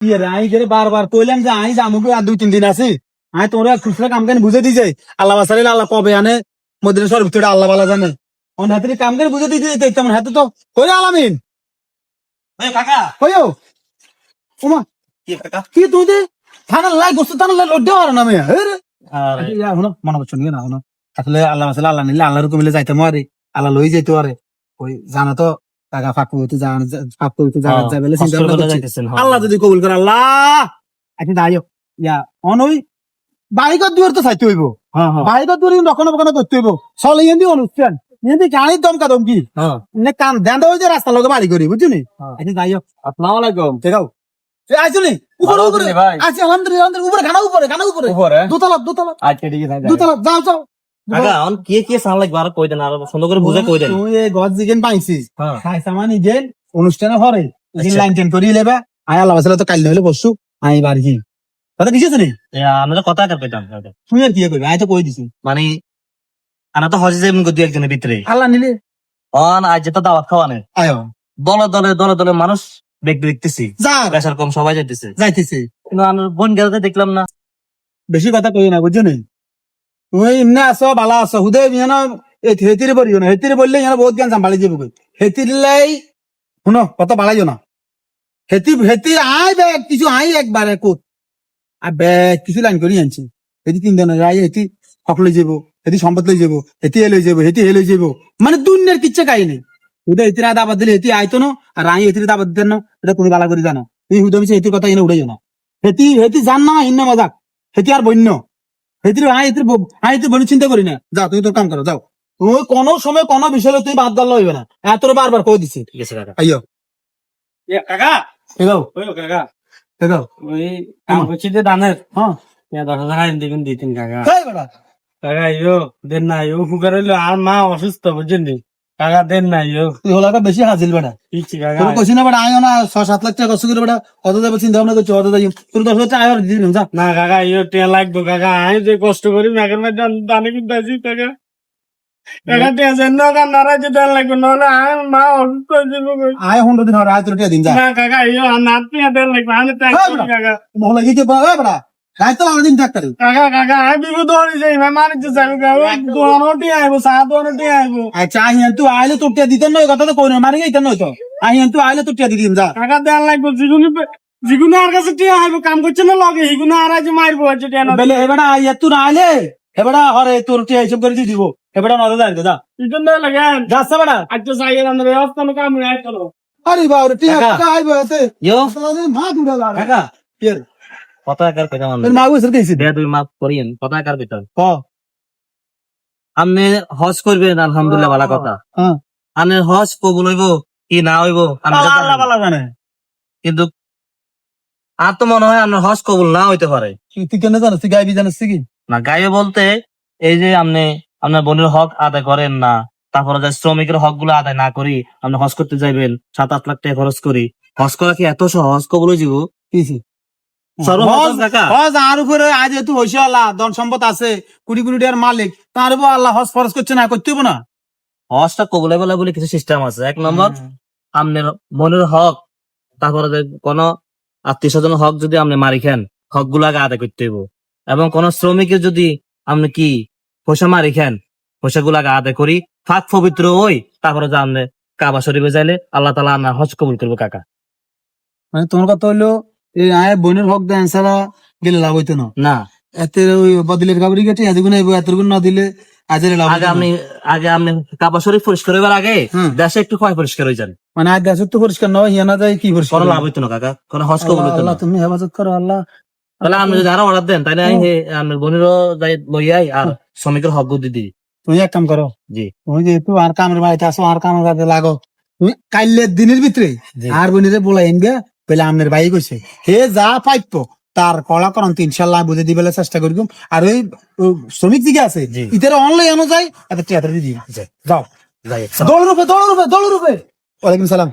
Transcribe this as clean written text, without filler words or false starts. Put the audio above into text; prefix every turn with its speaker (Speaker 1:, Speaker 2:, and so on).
Speaker 1: ইয়ে রে আই করে বারবার কইলাম যে আই জামুকে আর 2-3 দিন আছে আই তোমরা খুচরা কাম কেন বুঝে দিছে আল্লাহ বাসারিল আল্লাহ কবে আনে মদিনা শরীফ ভিতরে আল্লাহ বালা জানে অন হাতে কাম কেন বুঝে দিতে তো তেমন হাতে তো কই আলামিন
Speaker 2: এই কাকা
Speaker 1: কইও ওমা
Speaker 2: কি কাকা
Speaker 1: কি তুই দে থানা লাই গোস্ত থানা লাই লড্ডে আর না মেয়া হে রে
Speaker 2: আরে
Speaker 1: ইয়া হলো মনে করছ নি না হলো আসলে আল্লাহ বাসারিল আল্লাহ নিলে আল্লাহর হুকুমে যাইতে মারে আল্লাহ লই যাইতে পারে কই জানা তো টাকা ফাঁক হইতে জানা ফাঁক হইতে জানা যাবে চিন্তা ভাবনা করছি। আল্লাহ যদি কবুল করে আল্লাহ এখন দাঁড়িয়ে ইয়া অনই বাইকত দুয়ার তো চাইতে হইব বাইকত দুয়ার রক্ষণা বেক্ষণ করতে হইব চলে এমনি অনুষ্ঠান এমনি গাড়ির দমকা দমকি নে কাম দেন হইতে রাস্তার লগে বাড়ি করি বুঝলি এখন যাইও
Speaker 2: আসসালামু আলাইকুম
Speaker 1: ঠিক আছে আইছনি উপরে উপরে আচ্ছা আলহামদুলিল্লাহ উপরে গানা উপরে দোতলা
Speaker 2: আচ্ছা ঠিক আছে
Speaker 1: দোতলা যাও যাও
Speaker 2: কাকা অন কি কি সাউন্ড লাগবে আর কই দেন আর সুন্দর করে বুঝে কই দেন
Speaker 1: তুই এই গজ জিগেন পাইছিস
Speaker 2: হ্যাঁ
Speaker 1: খাইছা মানে যে অনুষ্ঠানে হরে
Speaker 2: আচ্ছা।
Speaker 1: লাইন টেন করি লেবা আই আল্লাহ বাসালে তো কাল হইলে বসু আই বাড়ি কি কথা দিছিস নি
Speaker 2: আমরা কথা কার কইতাম
Speaker 1: তুই আর কি কইবি আই তো কই দিছি
Speaker 2: মানে আনা তো হজে যাইম গো দুই একজনের ভিতরে
Speaker 1: আল্লাহ নিলে
Speaker 2: অন আজ যেটা দাওয়াত খাওয়ানে
Speaker 1: আয়ো
Speaker 2: দলে দলে মানুষ ব্যক্তি দেখতেছি
Speaker 1: যা
Speaker 2: প্রেসার কম সবাই যাইতেছে
Speaker 1: যাইতেছে
Speaker 2: কিন্তু আমার বোন গেলতে দেখলাম না
Speaker 1: বেশি কথা কই না বুঝছো নি তুই এমনি আসো বালা আসো হুদে মিয়ানা হেতিরে বলিও না হেতিরে বললে ইয়ানা বহুত জ্ঞান সাম্ভালি যাবো কই হেতিরলাই শুনো কত বাড়াইও না হেতি আই ব্যাগ কিছু আই একবারে কোত আর ব্যাগ কিছু লাইন করি আনছি হেতি 3 দিন আই হেতি হক লই যাবো হেতি সম্পদ লই যাবো হেতি এ লই যাবো হেতি হে লই যাবো মানে দুনিয়ার কিচ্ছা কাই নেই হুদে হেতির দাবাত দিলে হেতি আইতো না আর আই হেতির দাবাত দেন না এটা তুমি বালা করে জানো তুমি হুদে মিছে হেতির কথা এনে উড়াইও না হেতি জান না হিন্ন মজাক হেতি আর বন্য হেতির বন্য চিন্তা করি না যাও তুমি তোর কাম করো যাও তুমি কোনো সময় কোনো বিষয়ে তুই বাদ গাল হইবে না এত বারবার কই দিছি
Speaker 2: ঠিক আছে কাকা
Speaker 1: আইয়ো
Speaker 2: কাকা
Speaker 1: এগাও
Speaker 2: ওই কাকা
Speaker 1: এগাও
Speaker 2: ওই কাম করছি যে দানের
Speaker 1: হ্যাঁ
Speaker 2: 10,000 আইন দিবেন দিতেন কাকা
Speaker 1: এই বেটা
Speaker 2: কাকা ইয়ো দেন না ইয়ো ফুকার হইলো আর মা অসুস্থ বুঝছেন নি কাকা দেন না ইয়ো
Speaker 1: তুই হলাকা বেশি হাজিল বেটা
Speaker 2: ঠিক কাকা
Speaker 1: তোর কইছি না বেটা আইও না 6-7 লাখ টাকা কষ্ট করে বেটা অত যাবে চিন্তা ভাবনা করছো অত যাই তোর 10 লাখ টাকা আইও দিবি না যা
Speaker 2: না কাকা ইয়ো টিয়া লাগবো কাকা আমি যে কষ্ট করি মেঘের মধ্যে দানে কিন্তু আছি কাকা কাকা টিয়া যেন কাকা নারাজ টিয়া লাগবে নাহলে আমার মা অসুস্থ হয়ে যাবো কই।
Speaker 1: আয় 15 দিন হরে আয় তোর টিয়া দিন যা
Speaker 2: না কাকা ইয়ো আর নাত টিয়া দেন লাগবে আমি ত্যাগ
Speaker 1: হ্যাঁ,
Speaker 2: করি
Speaker 1: বেটা।
Speaker 2: কাকা
Speaker 1: মহলা কি বেটা রাত তো দিন থাকতে
Speaker 2: কাকা আমি বিপদ হয়ে যাই মারিতে যাবো কাকা দোয়ানোটি আইবো চা দোয়ানোটি আইবো
Speaker 1: আচ্ছা আহিয়ান তুই আইলে তোর টিয়া দিতেন না ওই কথা তো কই না মারি গেইতেন না তো আহিয়ান তুই আইলে তোর টিয়া দিদিম যা
Speaker 2: কাকা দেন লাগবে যিগুলো আর কাছে টিয়া আইবো কাম করছে না লগে হিগুলো আর আজ মারবো হচ্ছে টিয়া না
Speaker 1: বেলে এবারে আইয়া তুই না আইলে এবারে হরে তোর টিয়া হিসাব করে দিব এবারে নজর যাই যা
Speaker 2: ইজন না লাগে
Speaker 1: যাচ্ছে বেটা
Speaker 2: আজ তো সাইকেল আমরা ব্যবস্থা নো কাম নাই চলো
Speaker 1: আরে বাবা টিয়া
Speaker 2: কাকা।
Speaker 1: কা আইবো এতে
Speaker 2: ইয়ো
Speaker 1: মা দুড়া লাগা
Speaker 2: কাকা
Speaker 1: এর
Speaker 2: কথা কার কইতাম
Speaker 1: এর মা বসে দিছি
Speaker 2: দে দুই মাপ করিয়েন কথা কার ভিতর
Speaker 1: হ
Speaker 2: আপনি হজ করবেন আলহামদুলিল্লাহ ভালো কথা
Speaker 1: হ্যাঁ
Speaker 2: আপনি হজ কবুল হইব কি না হইব আমি
Speaker 1: আল্লাহ
Speaker 2: জানি না।
Speaker 1: বালা জানে
Speaker 2: কিন্তু আর তো মনে হয় আপনার হজ কবুল না হইতে পারে
Speaker 1: তুই কেন জানিস তুই গাইবি জানিস কি
Speaker 2: না গায়ে বলতে এই যে আপনি আপনার বোনের হক আদায় করেন না তারপরে যে শ্রমিকের হক গুলো আদায় না করি আপনি হজ করতে যাইবেন 7-8 লাখ টাকা খরচ করি হজ করা কি এত সহজ কবুল হয়ে যাব
Speaker 1: কিছি
Speaker 2: সর্বপ্রথম কাকা
Speaker 1: হজ আর উপরে আজ এত হইছে আল্লাহ ধন সম্পদ আছে কোটি কোটি টাকার মালিক তার উপর আল্লাহ হজ ফরজ করছে না করতে হইব না
Speaker 2: হজটা কবুল বলে বলে কিছু সিস্টেম আছে 1 নম্বর আপনার বোনের হক তারপরে যে কোনো আত্মীয় স্বজনের হক যদি আপনি মারি খান হক গুলো আগে আদায় করতে হইব এবং কোন শ্রমিকের যদি আপনি কি পয়সা মারি খান পয়সা গুলো আগে আদায় করি ফাঁক পবিত্র হই তারপরে যে আপনি কাবা শরীফে যাইলে আল্লাহ তাআলা আপনার হজ কবুল করবো কাকা
Speaker 1: মানে তোমার কথা হইলো এই আয় বোনের হক দেন সারা গেলে লাভ হইতো না
Speaker 2: না
Speaker 1: এতে ওই বদিলের কাবরি কেটে এত গুণ এত গুণ না দিলে আজের লাভ হইতো না।
Speaker 2: আগে আপনি কাবা শরীফ পরিষ্কার হইবার আগে দেশে একটু ক্ষয় পরিষ্কার হয়ে যান
Speaker 1: মানে আজ দেশ তো পরিষ্কার নয় হিয়া না যায় কি পরিষ্কার
Speaker 2: কোনো লাভ হইতো না কাকা কোনো হজ কবুল হইতো না
Speaker 1: আল্লাহ তুমি হেফাজত করো আল্লাহ
Speaker 2: তাহলে আপনি যদি আরো অর্ডার দেন তাহলে আমি আপনার বোনেরও যাই লইয়াই আর শ্রমিকের হক দিদি
Speaker 1: তুমি এক কাম করো
Speaker 2: জি
Speaker 1: তুমি যেহেতু আর কামের বাড়িতে আসো আর কামের কাজে লাগো তুমি কাইলের দিনের ভিতরে
Speaker 2: জি।
Speaker 1: আর বোনিরে বলাই এনগে পেলে আমনের ভাই কইছে হে যা পাইতো তার কলা করন ইনশাল্লাহ বুঝে দিবেলে চেষ্টা করিম আর ওই শ্রমিক দিকে আছে
Speaker 2: জি।
Speaker 1: ইতারে অনলাইন অনুযায়ী এত টিয়াতে দিদি যাও
Speaker 2: যাই
Speaker 1: দৌড় রূপে ওয়ালাইকুম সালাম